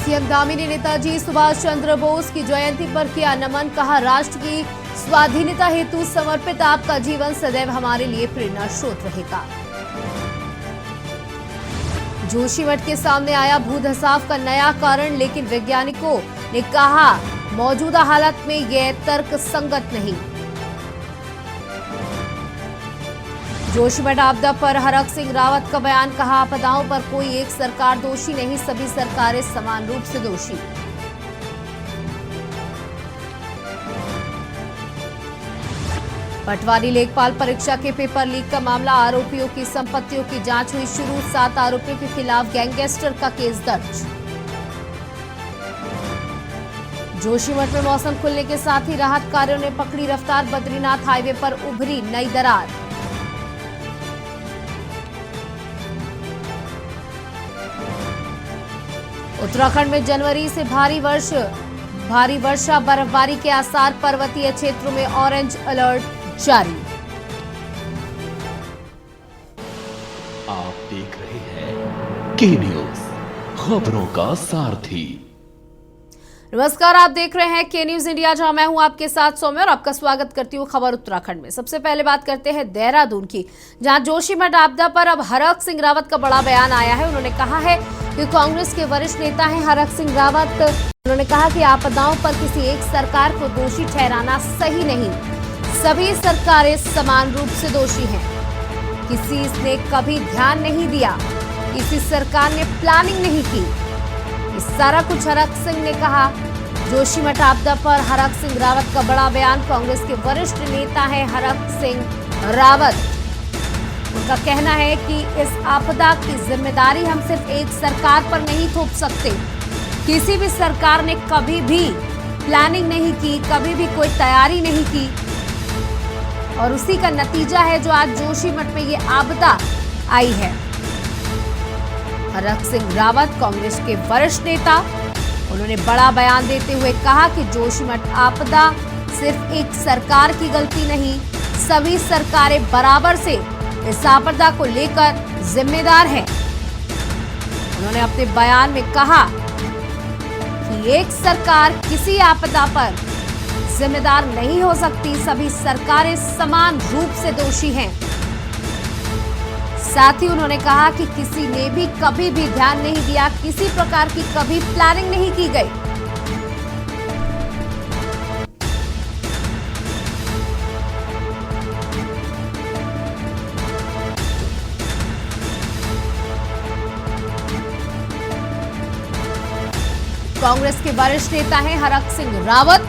CM Dhami ने नेताजी सुभाष चंद्र बोस की जयंती पर किया नमन। कहा, राष्ट्र की स्वाधीनता हेतु समर्पित आपका जीवन सदैव हमारे लिए प्रेरणा स्रोत रहेगा। जोशीमठ के सामने आया भूधसाव का नया कारण, लेकिन वैज्ञानिकों ने कहा मौजूदा हालत में यह तर्क संगत नहीं। जोशीमठ आपदा पर हरक सिंह रावत का बयान। कहा, आपदाओं पर कोई एक सरकार दोषी नहीं, सभी सरकारें समान रूप से दोषी। पटवारी लेखपाल परीक्षा के पेपर लीक का मामला, आरोपियों की संपत्तियों की जांच हुई शुरू। 7 आरोपियों के खिलाफ गैंगस्टर का केस दर्ज। जोशीमठ में मौसम खुलने के साथ ही राहत कार्यों ने पकड़ी रफ्तार। बद्रीनाथ हाईवे पर उभरी नई दरार। उत्तराखंड में जनवरी से भारी वर्षा बर्फबारी के आसार। पर्वतीय क्षेत्रों में ऑरेंज अलर्ट जारी। आप देख रहे हैं के न्यूज, खबरों का सारथी। नमस्कार, आप देख रहे हैं के न्यूज इंडिया, जहां मैं हूं आपके साथ सौम्य और आपका स्वागत करती हूं खबर उत्तराखंड में। सबसे पहले बात करते हैं देहरादून की, जहां जोशीमठ आपदा पर अब हरक सिंह रावत का बड़ा बयान आया है। उन्होंने कहा है कि कांग्रेस के वरिष्ठ नेता हैं हरक सिंह रावत। उन्होंने कहा कि आपदाओं पर किसी एक सरकार को दोषी ठहराना सही नहीं, सभी सरकारें समान रूप से दोषी हैं। किसी ने कभी ध्यान नहीं दिया, किसी सरकार ने प्लानिंग नहीं की। इस सारा कुछ हरक सिंह ने कहा। जोशीमठ आपदा पर हरक सिंह रावत का बड़ा बयान। कांग्रेस के वरिष्ठ नेता हैं हरक सिंह रावत। उनका कहना है कि इस आपदा की जिम्मेदारी हम सिर्फ एक सरकार पर नहीं थोप सकते। किसी भी सरकार ने कभी भी प्लानिंग नहीं की, कभी भी कोई तैयारी नहीं की, और उसी का नतीजा है जो आज जोशीमठ में ये आपदा आई है। हरक सिंह रावत कांग्रेस के वरिष्ठ नेता, उन्होंने बड़ा बयान देते हुए कहा कि जोशीमठ आपदा सिर्फ एक सरकार की गलती नहीं, सभी सरकारें बराबर से इस आपदा को लेकर जिम्मेदार हैं। उन्होंने अपने बयान में कहा कि एक सरकार किसी आपदा पर जिम्मेदार नहीं हो सकती, सभी सरकारें समान रूप से दोषी हैं। साथ ही उन्होंने कहा कि किसी ने भी कभी भी ध्यान नहीं दिया, किसी प्रकार की कभी प्लानिंग नहीं की गई। कांग्रेस के वरिष्ठ नेता हैं हरक सिंह रावत,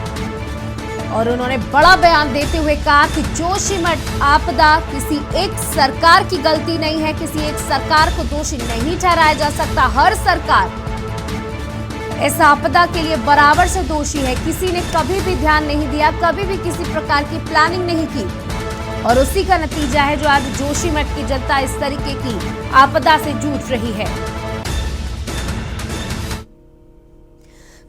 और उन्होंने बड़ा बयान देते हुए कहा कि जोशीमठ आपदा किसी एक सरकार की गलती नहीं है, किसी एक सरकार को दोषी नहीं ठहराया जा सकता। हर सरकार इस आपदा के लिए बराबर से दोषी है। किसी ने कभी भी ध्यान नहीं दिया, कभी भी किसी प्रकार की प्लानिंग नहीं की, और उसी का नतीजा है जो आज जोशीमठ की जनता इस तरीके की आपदा से जूझ रही है।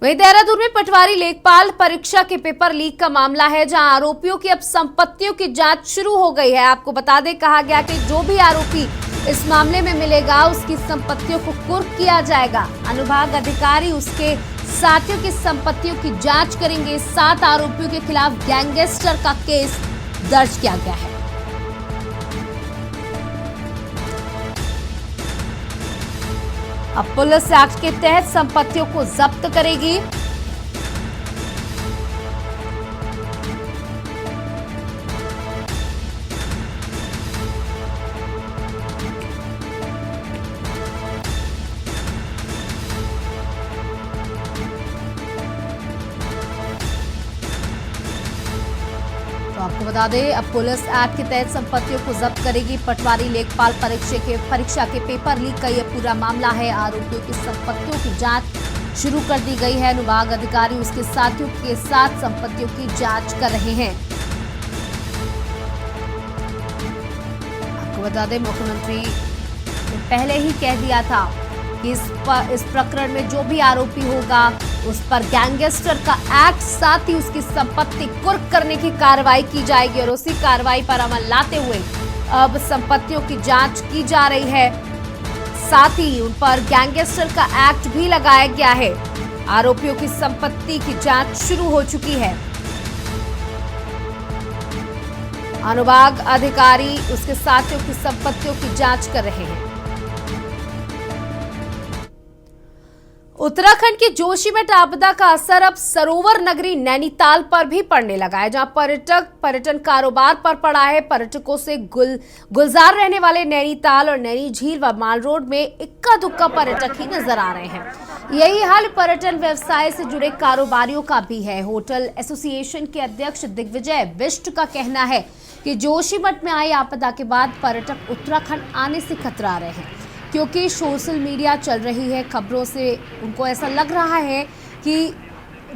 वहीं देहरादून में पटवारी लेखपाल परीक्षा के पेपर लीक का मामला है, जहां आरोपियों की अब संपत्तियों की जांच शुरू हो गई है। आपको बता दें, कहा गया कि जो भी आरोपी इस मामले में मिलेगा उसकी संपत्तियों को कुर्क किया जाएगा। अनुभाग अधिकारी उसके साथियों की संपत्तियों की जांच करेंगे। 7 आरोपियों के खिलाफ गैंगस्टर का केस दर्ज किया गया है। अब पुलिस एक्ट के तहत संपत्तियों को जब्त करेगी। तो आपको बता दें, अब पुलिस एक्ट के तहत संपत्तियों को जब्त करेगी। पटवारी लेखपाल परीक्षा के पेपर लीक का यह पूरा मामला है। आरोपियों की संपत्तियों की जांच शुरू कर दी गई है। अनुभाग अधिकारी उसके साथियों के साथ संपत्तियों की जांच कर रहे हैं। आपको बता दें, मुख्यमंत्री ने पहले ही कह दिया था कि इस प्रकरण में जो भी आरोपी होगा उस पर गैंगस्टर का एक्ट, साथ ही उसकी संपत्ति कुर्क करने की कार्रवाई की जाएगी, और उसी कार्रवाई पर अमल लाते हुए अब संपत्तियों की जांच की जा रही है। साथ ही उन पर गैंगस्टर का एक्ट भी लगाया गया है। आरोपियों की संपत्ति की जांच शुरू हो चुकी है। अनुभाग अधिकारी उसके साथियों की संपत्तियों की जांच कर रहे हैं। उत्तराखंड की जोशीमठ आपदा का असर अब सरोवर नगरी नैनीताल पर भी पड़ने लगा है, जहां पर्यटन कारोबार पर पड़ा है। पर्यटकों से गुलजार रहने वाले नैनीताल और नैनी झील व माल रोड में इक्का दुक्का पर्यटक ही नजर आ रहे हैं। यही हाल पर्यटन व्यवसाय से जुड़े कारोबारियों का भी है। होटल एसोसिएशन के अध्यक्ष दिग्विजय बिष्ट का कहना है कि जोशीमठ में आई आपदा के बाद पर्यटक उत्तराखंड आने से कतरा रहे हैं, क्योंकि सोशल मीडिया चल रही है खबरों से उनको ऐसा लग रहा है कि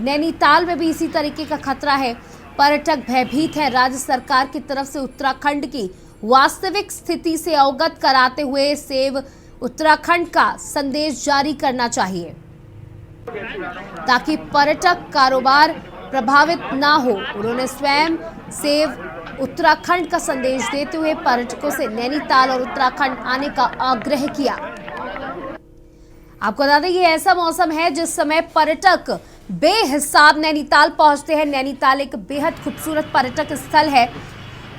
नैनीताल में भी इसी तरीके का खतरा है। पर्यटक भयभीत है। राज्य सरकार की तरफ से उत्तराखंड की वास्तविक स्थिति से अवगत कराते हुए सेव उत्तराखंड का संदेश जारी करना चाहिए, ताकि पर्यटक कारोबार प्रभावित ना हो। उन्होंने स्वयं सेव उत्तराखंड का संदेश देते हुए पर्यटकों से नैनीताल और उत्तराखंड आने का आग्रह किया। आपको बता दें ये ऐसा मौसम है जिस समय पर्यटक बेहिसाब नैनीताल पहुंचते हैं। नैनीताल एक बेहद खूबसूरत पर्यटक स्थल है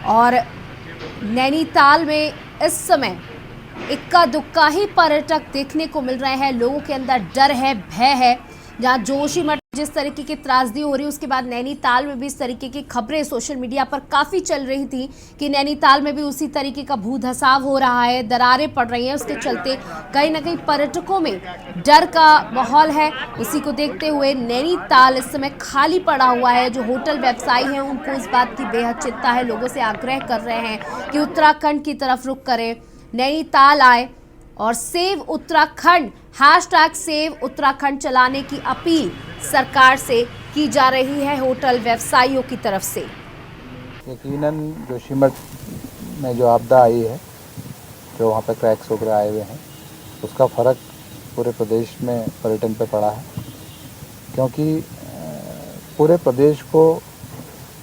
और नैनीताल में इस समय इक्का दुक्का ही पर्यटक देखने को मिल रहे हैं। लोगों के अंदर डर है, भय है। जहां जोशीमठ जिस तरीके की त्रासदी हो रही है, उसके बाद नैनीताल में भी इस तरीके की खबरें सोशल मीडिया पर काफी चल रही थी कि नैनीताल में भी उसी तरीके का भू धसाव हो रहा है, दरारें पड़ रही हैं। उसके चलते कहीं ना कहीं पर्यटकों में डर का माहौल है। उसी को देखते हुए नैनीताल इस समय खाली पड़ा हुआ है। जो होटल व्यवसायी हैं उनको इस बात की बेहद चिंता है। लोगों से आग्रह कर रहे हैं कि उत्तराखंड की तरफ रुख करें, नैनीताल आए और सेव उत्तराखंड #सेव उत्तराखंड चलाने की अपील सरकार से की जा रही है होटल व्यवसायियों की तरफ से। यकीनन जोशीमठ में जो आपदा आई है, जो वहाँ पे क्रैक्स वगैरह आए हुए हैं, उसका फ़र्क पूरे प्रदेश में पर्यटन पे पड़ा है, क्योंकि पूरे प्रदेश को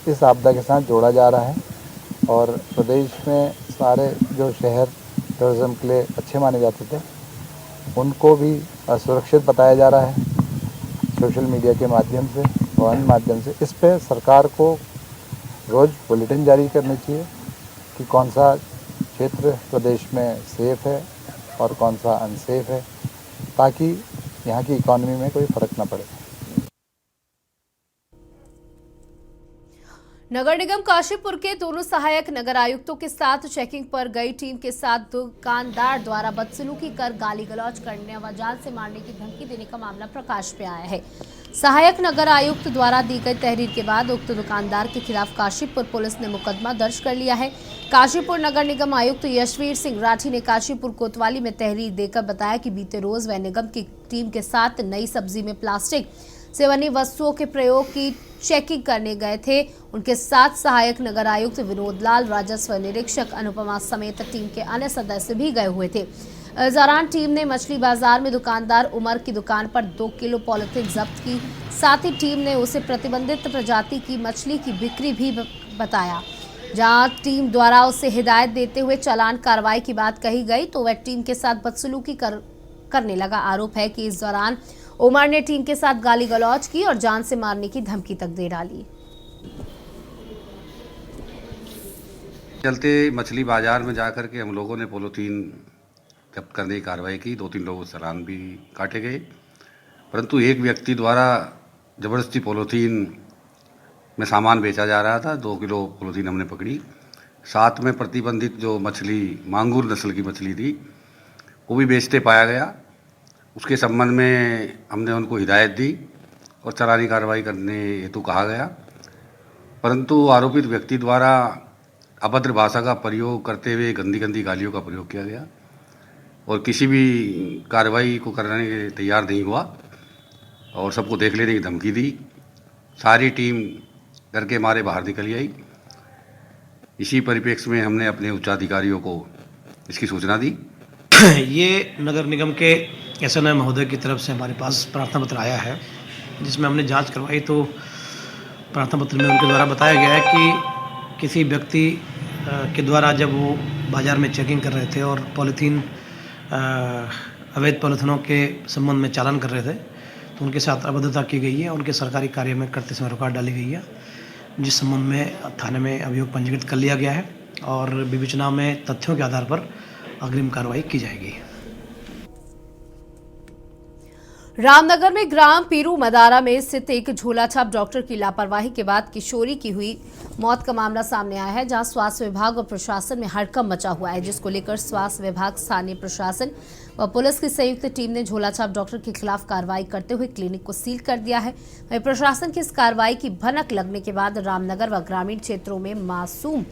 इस आपदा के साथ जोड़ा जा रहा है और प्रदेश में सारे जो शहर टूरिज़्म के लिए अच्छे माने जाते थे उनको भी असुरक्षित बताया जा रहा है सोशल मीडिया के माध्यम से और अन्य माध्यम से। इस पे सरकार को रोज़ बुलेटिन जारी करनी चाहिए कि कौन सा क्षेत्र प्रदेश में सेफ़ है और कौन सा अनसेफ है, ताकि यहाँ की इकॉनमी में कोई फ़र्क ना पड़े। नगर निगम काशीपुर के दोनों सहायक नगर आयुक्तों के साथ चेकिंग पर गई टीम के साथ दुकानदार द्वारा बदसलूकी कर गाली गलौज करने व जान से मारने की धमकी देने का मामला प्रकाश में आया है। सहायक नगर आयुक्त द्वारा दी गई तहरीर के बाद उक्त दुकानदार के खिलाफ काशीपुर पुलिस ने मुकदमा दर्ज कर लिया है। काशीपुर नगर निगम आयुक्त यशवीर सिंह राठी ने काशीपुर कोतवाली में तहरीर देकर बताया कि बीते रोज वह निगम की टीम के साथ नई सब्जी में प्लास्टिक से बनी वस्तुओं के प्रयोग की चेकिंग करने गए थे। उनके साथ सहायक नगर आयुक्त विनोद लाल, राजस्व निरीक्षक अनुपमा समेत टीम के अन्य सदस्य भी गए हुए थे। इस दौरान टीम ने मछली बाजार में दुकानदार उमर की दुकान पर 2 किलो पॉलिथीन जब्त की। साथ ही टीम ने उसे प्रतिबंधित प्रजाति की मछली की बिक्री भी बताया। जहां टीम द्वारा उसे हिदायत देते हुए चालान कार्रवाई की बात कही गई तो वह टीम के साथ बदसलूकी करने लगा। आरोप है कि इस दौरान उमर ने टीम के साथ गाली गलौज की और जान से मारने की धमकी तक दे डाली। चलते मछली बाजार में जाकर के हम लोगों ने पॉलीथीन जब्त करने की कार्रवाई की। 2-3 लोगों के चालान भी काटे गए, परंतु एक व्यक्ति द्वारा ज़बरदस्ती पॉलीथीन में सामान बेचा जा रहा था। 2 किलो पॉलीथीन हमने पकड़ी। साथ में प्रतिबंधित जो मछली मांगुर नस्ल की मछली थी वो भी बेचते पाया गया। उसके संबंध में हमने उनको हिदायत दी और चालानी कार्रवाई करने हेतु कहा गया, परंतु आरोपित व्यक्ति द्वारा अभद्र भाषा का प्रयोग करते हुए गंदी गालियों का प्रयोग किया गया और किसी भी कार्रवाई को करने के तैयार नहीं हुआ और सबको देख लेने की धमकी दी। सारी टीम डर के मारे बाहर निकल आई। इसी परिप्रेक्ष्य में हमने अपने उच्चाधिकारियों को इसकी सूचना दी। ये नगर निगम के SNI महोदय की तरफ से हमारे पास प्रार्थना पत्र आया है, जिसमें हमने जांच करवाई तो प्रार्थना पत्र में उनके द्वारा बताया गया है कि किसी व्यक्ति के द्वारा जब वो बाज़ार में चेकिंग कर रहे थे और पॉलीथीन अवैध पॉलिथीनों के संबंध में चालान कर रहे थे, तो उनके साथ अभद्रता की गई है। उनके सरकारी कार्य में करते समय रुकावट डाली गई है, जिस संबंध में थाने में अभियोग पंजीकृत कर लिया गया है और विवेचना में तथ्यों के आधार पर अग्रिम कार्रवाई की जाएगी। रामनगर में ग्राम पीरू मदारा में स्थित एक झोलाछाप डॉक्टर की लापरवाही के बाद किशोरी की हुई मौत का मामला सामने आया है, जहां स्वास्थ्य विभाग और प्रशासन में हड़कंप मचा हुआ है, जिसको लेकर स्वास्थ्य विभाग, स्थानीय प्रशासन व पुलिस की संयुक्त टीम ने झोलाछाप डॉक्टर के खिलाफ कार्रवाई करते हुए क्लिनिक को सील कर दिया है। वहीं प्रशासन की इस कार्रवाई की भनक लगने के बाद रामनगर व ग्रामीण क्षेत्रों में मासूम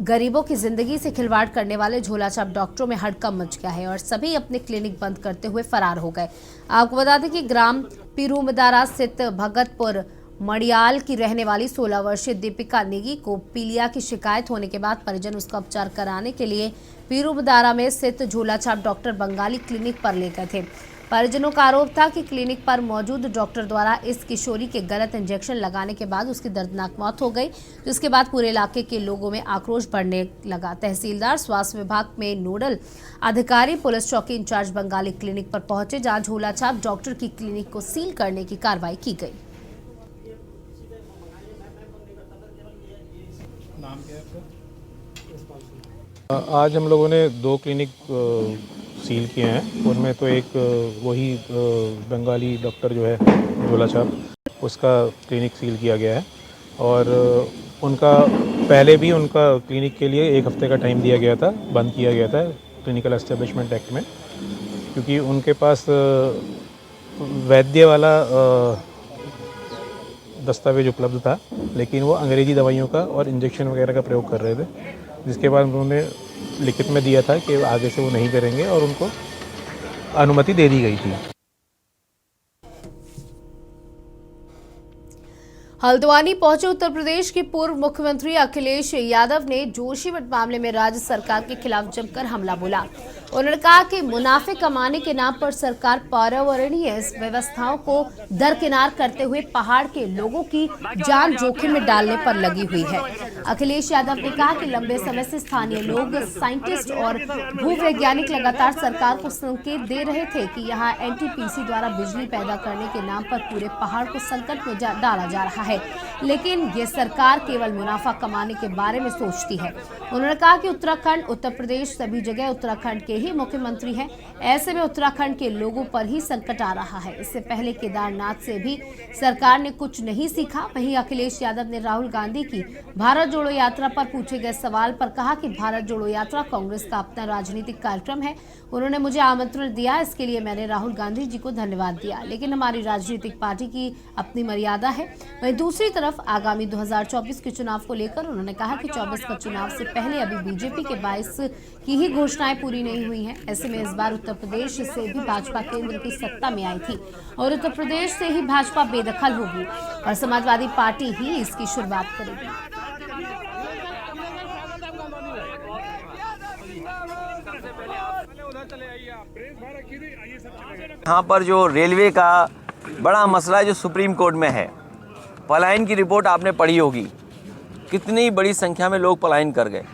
गरीबों की जिंदगी से खिलवाड़ करने वाले झोलाछाप डॉक्टरों में हड़कंप मच गया है और सभी अपने क्लिनिक बंद करते हुए फरार हो गए। आपको बता दें कि ग्राम पीरूमदारा स्थित भगतपुर मड़ियाल की रहने वाली 16 वर्षीय दीपिका नेगी को पीलिया की शिकायत होने के बाद परिजन उसका उपचार कराने के लिए पीरूमदारा में स्थित झोलाछाप डॉक्टर बंगाली क्लिनिक पर ले गए थे। परिजनों का आरोप था कि क्लिनिक पर मौजूद डॉक्टर द्वारा इस किशोरी के गलत इंजेक्शन लगाने के बाद उसकी दर्दनाक मौत हो गई, जिसके बाद पूरे इलाके के लोगों में आक्रोश बढ़ने लगा। तहसीलदार, स्वास्थ्य विभाग में नोडल अधिकारी, पुलिस चौकी इंचार्ज बंगाली क्लिनिक पर पहुंचे, जहां झोलाछाप डॉक्टर की क्लिनिक को सील करने की कार्रवाई की गई। आज हम लोगों ने 2 क्लिनिक सील किए हैं। उनमें तो एक वही बंगाली डॉक्टर जो है झोलाछाप, उसका क्लिनिक सील किया गया है और उनका पहले भी उनका क्लिनिक के लिए 1 हफ्ते का टाइम दिया गया था, बंद किया गया था क्लिनिकल एस्टेब्लिशमेंट एक्ट में, क्योंकि उनके पास वैद्य वाला दस्तावेज उपलब्ध था, लेकिन वो अंग्रेजी दवाइयों का और इंजेक्शन वगैरह का प्रयोग कर रहे थे, जिसके बाद उन्होंने लिखित में दिया था कि आगे से वो नहीं करेंगे और उनको अनुमति दे दी गई थी। हल्द्वानी पहुंचे उत्तर प्रदेश के पूर्व मुख्यमंत्री अखिलेश यादव ने जोशीमठ मामले में राज्य सरकार के खिलाफ जमकर हमला बोला। उन्होंने कहा कि मुनाफे कमाने के नाम पर सरकार पर्यावरणीय व्यवस्थाओं को दरकिनार करते हुए पहाड़ के लोगों की जान जोखिम में डालने पर लगी हुई है। अखिलेश यादव ने कहा कि लंबे समय से स्थानीय लोग, साइंटिस्ट और भूवैज्ञानिक लगातार सरकार को संकेत दे रहे थे कि यहाँ एनटीपीसी द्वारा बिजली पैदा करने के नाम पर पूरे पहाड़ को संकट में डाला जा रहा है, लेकिन ये सरकार केवल मुनाफा कमाने के बारे में सोचती है। उन्होंने कहा कि उत्तराखंड, उत्तर प्रदेश सभी जगह उत्तराखंड के ही मुख्यमंत्री हैं, ऐसे में उत्तराखंड के लोगों पर ही संकट आ रहा है। इससे पहले केदारनाथ से भी सरकार ने कुछ नहीं सीखा। वहीं अखिलेश यादव ने राहुल गांधी की भारत जोड़ो यात्रा पर पूछे गए सवाल पर कहा कि भारत जोड़ो यात्रा कांग्रेस का अपना राजनीतिक कार्यक्रम है। उन्होंने मुझे आमंत्रण दिया, इसके लिए मैंने राहुल गांधी जी को धन्यवाद दिया, लेकिन हमारी राजनीतिक पार्टी की अपनी मर्यादा है। वहीं दूसरी तरफ आगामी 2024 के चुनाव को लेकर उन्होंने कहा कि 24 का चुनाव से पहले अभी बीजेपी के 22 की ही घोषणाएं पूरी नहीं हुई हैं। ऐसे में इस बार उत्तर प्रदेश से भी भाजपा केंद्र की सत्ता में आई थी और उत्तर प्रदेश से ही भाजपा बेदखल होगी और समाजवादी पार्टी ही इसकी शुरुआत करेगी। यहाँ पर जो रेलवे का बड़ा मसला है जो सुप्रीम कोर्ट में है, पलायन की रिपोर्ट आपने पढ़ी होगी, कितनी बड़ी संख्या में लोग पलायन कर गए।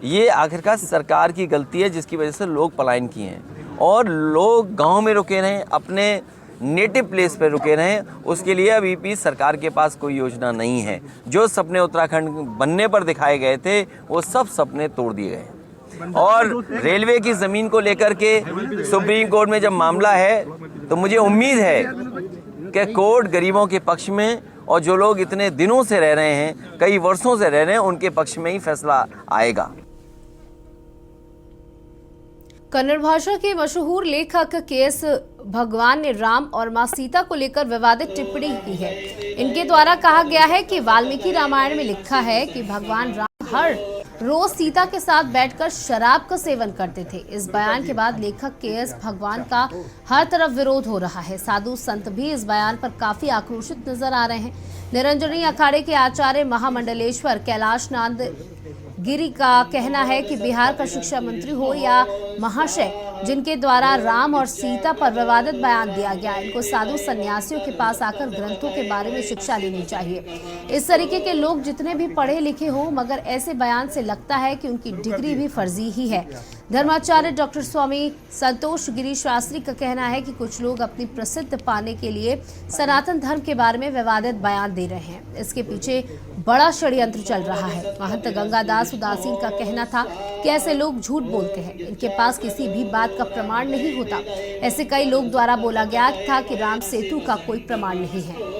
ये आखिरकार सरकार की गलती है जिसकी वजह से लोग पलायन किए हैं और लोग गांव में रुके रहें, अपने नेटिव प्लेस पर रुके रहें। उसके लिए अभी भी सरकार के पास कोई योजना नहीं है। जो सपने उत्तराखंड बनने पर दिखाए गए थे वो सब सपने तोड़ दिए गए। और रेलवे की ज़मीन को लेकर के सुप्रीम कोर्ट में जब मामला है तो मुझे उम्मीद है कि कोर्ट गरीबों के पक्ष में और जो लोग इतने दिनों से रह रहे हैं, कई वर्षों से रह रहे हैं, उनके पक्ष में ही फैसला आएगा। कन्नड़ भाषा के मशहूर लेखक के.एस. भगवान ने राम और मां सीता को लेकर विवादित टिप्पणी की है। इनके द्वारा कहा गया है कि वाल्मीकि रामायण में लिखा है कि भगवान राम हर रोज सीता के साथ बैठकर शराब का सेवन करते थे। इस बयान के बाद लेखक के.एस. भगवान का हर तरफ विरोध हो रहा है। साधु संत भी इस बयान पर काफी आक्रोशित नजर आ रहे हैं। निरंजनी अखाड़े के आचार्य महामंडलेश्वर कैलाशनाथ गिरी का कहना है कि बिहार का शिक्षा मंत्री हो या महाशय जिनके द्वारा राम और सीता पर विवादित बयान दिया गया, इनको साधु सन्यासियों के पास आकर ग्रंथों के बारे में शिक्षा लेनी चाहिए। इस तरीके के लोग जितने भी पढ़े लिखे हो, मगर ऐसे बयान से लगता है कि उनकी डिग्री भी फर्जी ही है। धर्माचार्य डॉक्टर स्वामी संतोष गिरी शास्त्री का कहना है कि कुछ लोग अपनी प्रसिद्ध पाने के लिए सनातन धर्म के बारे में विवादित बयान दे रहे हैं। इसके पीछे बड़ा षड्यंत्र चल रहा है। महंत गंगादास उदासीन का कहना था कि ऐसे लोग झूठ बोलते हैं, इनके पास किसी भी बात का प्रमाण नहीं होता। ऐसे कई लोग द्वारा बोला गया था कि राम सेतु का कोई प्रमाण नहीं है।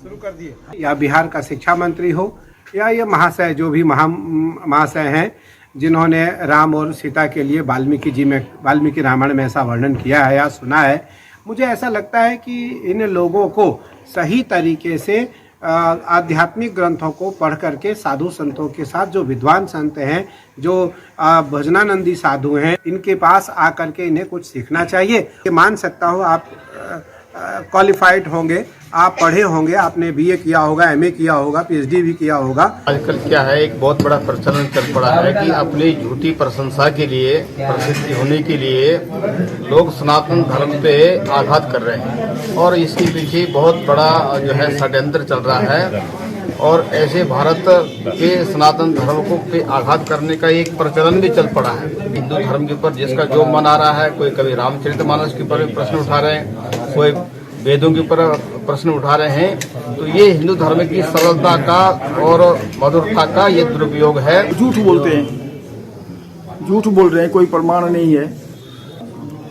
शुरू कर दिए। या बिहार का शिक्षा मंत्री हो या ये महाशय, जो भी महाशय हैं जिन्होंने राम और सीता के लिए वाल्मीकि रामायण में ऐसा वर्णन किया है या सुना है, मुझे ऐसा लगता है कि इन लोगों को सही तरीके से आध्यात्मिक ग्रंथों को पढ़ करके साधु संतों के साथ, जो विद्वान संत हैं, जो भजनानंदी साधु हैं, इनके पास आकर के इन्हें कुछ सीखना चाहिए। मान सकता हूँ आप क्वालिफाइड होंगे, आप पढ़े होंगे, आपने बीए किया होगा, एमए किया होगा, पीएचडी भी किया होगा। आजकल क्या है, एक बहुत बड़ा प्रचलन चल पड़ा है कि अपनी झूठी प्रशंसा के लिए, प्रसिद्धि होने के लिए लोग सनातन धर्म पे आघात कर रहे हैं और इसके पीछे बहुत बड़ा जो है षड्यंत्र चल रहा है। और ऐसे भारत के सनातन धर्म को पे आघात करने का एक प्रचलन भी चल पड़ा है। हिंदू धर्म के ऊपर जिसका जो मन आ रहा है, कोई कभी रामचरितमानस के ऊपर प्रश्न उठा रहे हैं, कोई वेदों के ऊपर प्रश्न उठा रहे हैं। तो ये हिंदू धर्म की सरलता का और मधुरता का ये दुरुपयोग है। झूठ बोलते हैं, झूठ बोल रहे हैं, कोई प्रमाण नहीं है,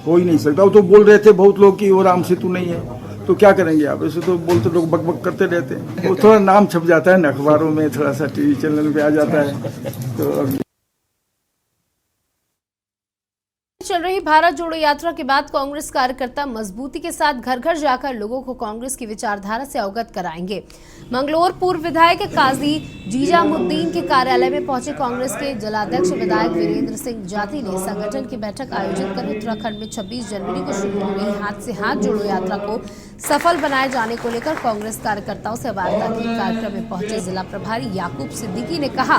हो ही नहीं सकता। वो तो बोल रहे थे बहुत लोग कि वो राम सेतु नहीं है, तो क्या करेंगे आप? ऐसे तो बोलते लोग बकबक करते रहते हैं। वो थोड़ा नाम छप जाता है ना अखबारों में, थोड़ा सा टीवी चैनल पे आ जाता है तो। चल रही भारत जोड़ो यात्रा के बाद कांग्रेस कार्यकर्ता मजबूती के साथ घर घर जाकर लोगों को कांग्रेस की विचारधारा से अवगत कराएंगे। मंगलौर पूर्व विधायक काजी जीजामुद्दीन के कार्यालय में पहुंचे कांग्रेस के जिलाध्यक्ष विधायक वीरेंद्र सिंह जाति ने संगठन की बैठक आयोजित कर उत्तराखंड में 26 जनवरी को शुरू हो रही हाथ से हाथ जोड़ो यात्रा को सफल बनाए जाने को लेकर कांग्रेस कार्यकर्ताओं से वार्ता की। कार्यक्रम में पहुंचे जिला प्रभारी याकूब सिद्दीकी ने कहा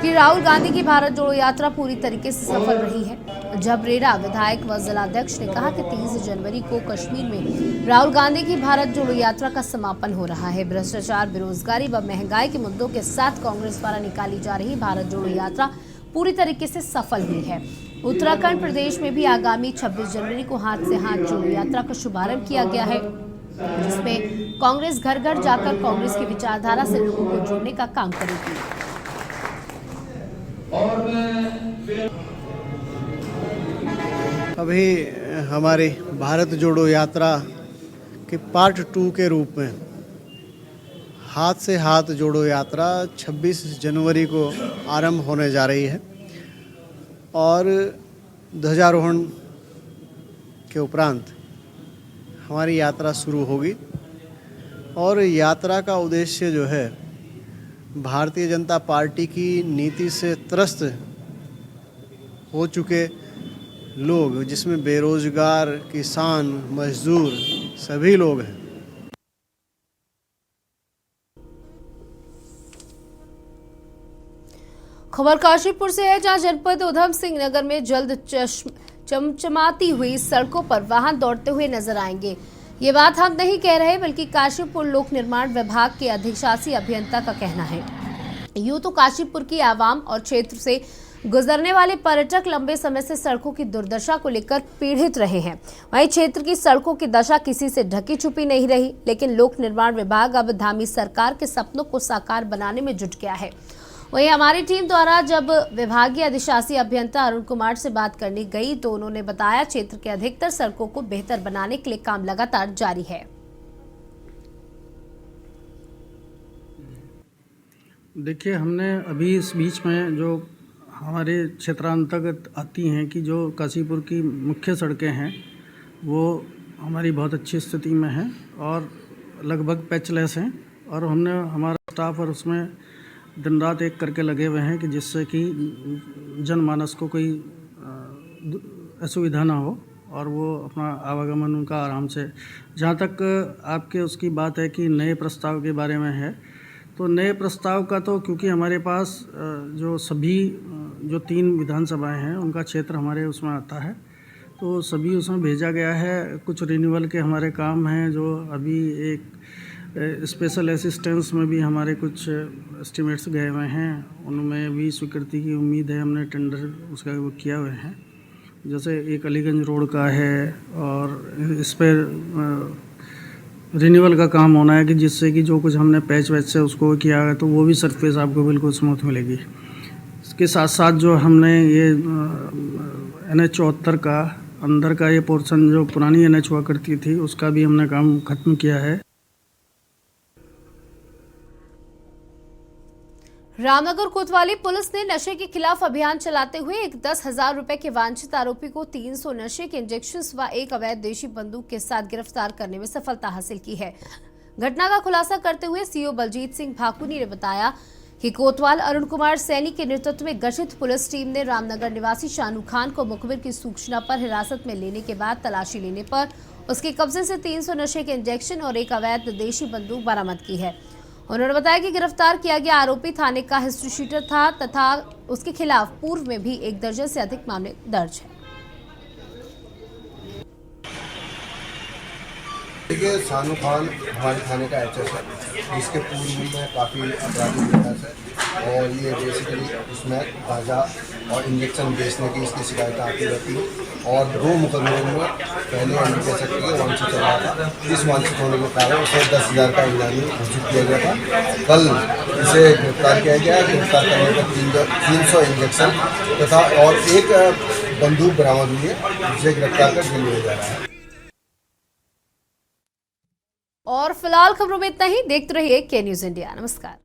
कि राहुल गांधी की भारत जोड़ो यात्रा पूरी तरीके से सफल रही है। जबरेरा विधायक व जिलाध्यक्ष ने कहा कि 30 जनवरी को कश्मीर में राहुल गांधी की भारत जोड़ो यात्रा का समापन हो रहा है। भ्रष्टाचार, बेरोजगारी व महंगाई के मुद्दों के साथ कांग्रेस द्वारा निकाली जा रही भारत जोड़ो यात्रा पूरी तरीके से सफल हुई है। उत्तराखंड प्रदेश में भी आगामी 26 जनवरी को हाथ से हाथ जोड़ो यात्रा का शुभारंभ किया गया है, जिसमें कांग्रेस घर घर जाकर कांग्रेस की विचारधारा से लोगों को जोड़ने का काम करेगी। अभी हमारी भारत जोड़ो यात्रा के पार्ट 2 के रूप में हाथ से हाथ जोड़ो यात्रा 26 जनवरी को आरंभ होने जा रही है और ध्वजारोहण के उपरांत हमारी यात्रा शुरू होगी। और यात्रा का उद्देश्य जो है, भारतीय जनता पार्टी की नीति से त्रस्त हो चुके लोग, जिसमें बेरोजगार, किसान, मजदूर सभी लोग हैं। खबर काशीपुर से है, जहां जनपद उधम सिंह नगर में जल्द चमचमाती हुई सड़कों पर वाहन दौड़ते हुए नजर आएंगे। ये बात हम नहीं कह रहे, बल्कि काशीपुर लोक निर्माण विभाग के अधिशासी अभियंता का कहना है। यूं तो काशीपुर की आवाम और क्षेत्र से गुजरने वाले पर्यटक लंबे समय से सड़कों की दुर्दशा को लेकर पीड़ित रहे हैं। वहीं क्षेत्र की सड़कों की दशा किसी से ढकी छुपी नहीं रही, लेकिन लोक निर्माण विभाग अब धामी सरकार के सपनों को साकार बनाने में जुट गया है। वहीं हमारी टीम द्वारा जब विभागीय अधिशासी अभियंता अरुण कुमार से बात करने गई तो उन्होंने बताया क्षेत्र के अधिकतर सड़कों को बेहतर बनाने के लिए काम लगातार जारी है। देखिए, हमने अभी इस बीच में जो हमारे क्षेत्रांतर्गत आती हैं कि जो काशीपुर की मुख्य सड़कें हैं वो हमारी बहुत अच्छी स्थिति में हैं और लगभग पैचलेस हैं, और हमने हमारा स्टाफ और उसमें दिन रात एक करके लगे हुए हैं कि जिससे कि जनमानस को कोई असुविधा ना हो और वो अपना आवागमन उनका आराम से। जहाँ तक आपके उसकी बात है कि नए प्रस्ताव के बारे में है, तो नए प्रस्ताव का तो क्योंकि हमारे पास जो सभी जो 3 विधानसभाएं हैं उनका क्षेत्र हमारे उसमें आता है, तो सभी उसमें भेजा गया है। कुछ रिन्यूअल के हमारे काम हैं जो अभी एक स्पेशल असिस्टेंस में भी हमारे कुछ एस्टिमेट्स गए हुए हैं, उनमें भी स्वीकृति की उम्मीद है। हमने टेंडर उसका वो किया हुए हैं। जैसे एक अलीगंज रोड का है और इस पर रिन्यूअल का काम होना है कि जिससे कि जो कुछ हमने पैच वैच से उसको किया है तो वो भी सरफेस आपको बिल्कुल स्मूथ मिलेगी। इसके साथ साथ जो हमने ये NH74 का अंदर का ये पोर्शन जो पुरानी NH हुआ करती थी उसका भी हमने काम खत्म किया है। रामनगर कोतवाली पुलिस ने नशे के खिलाफ अभियान चलाते हुए एक 10,000 रुपए के वांछित आरोपी को 300 नशे के इंजेक्शन व एक अवैध देशी बंदूक के साथ गिरफ्तार करने में सफलता हासिल की है। घटना का खुलासा करते हुए सीओ बलजीत सिंह भाकुनी ने बताया कि कोतवाल अरुण कुमार सैनी के नेतृत्व में गठित पुलिस टीम ने रामनगर निवासी शानू खान को मुखबिर की सूचना पर हिरासत में लेने के बाद तलाशी लेने पर उसके कब्जे से 300 नशे के इंजेक्शन और एक अवैध देशी बंदूक बरामद की है। उन्होंने बताया कि गिरफ्तार किया गया आरोपी थाने का हिस्ट्री शीटर था तथा उसके खिलाफ पूर्व में भी 1 दर्जन से अधिक मामले दर्ज हैं। देखिए, शानू खान हमारे थाने का एचएस है, जिसके पूर्व में काफ़ी अपराधी विकास है और ये बेसिकली उसमें गांजा और इंजेक्शन बेचने की इसकी शिकायत आती रहती है और 2 मुकदमों में पहले कह सकते हैं वांछित चल रहा था। इस वांछित होने के कारण उसे 10,000 का इनामी घोषित किया गया था। कल इसे गिरफ्तार किया गया। गिरफ्तार करने पर 300 इंजेक्शन तथा और एक बंदूक बरामद हुई है, जिसे गिरफ्तार कर जेल भेजा जा रहा है। और फिलहाल खबरों में इतना ही। देखते रहिए के न्यूज़ इंडिया। नमस्कार।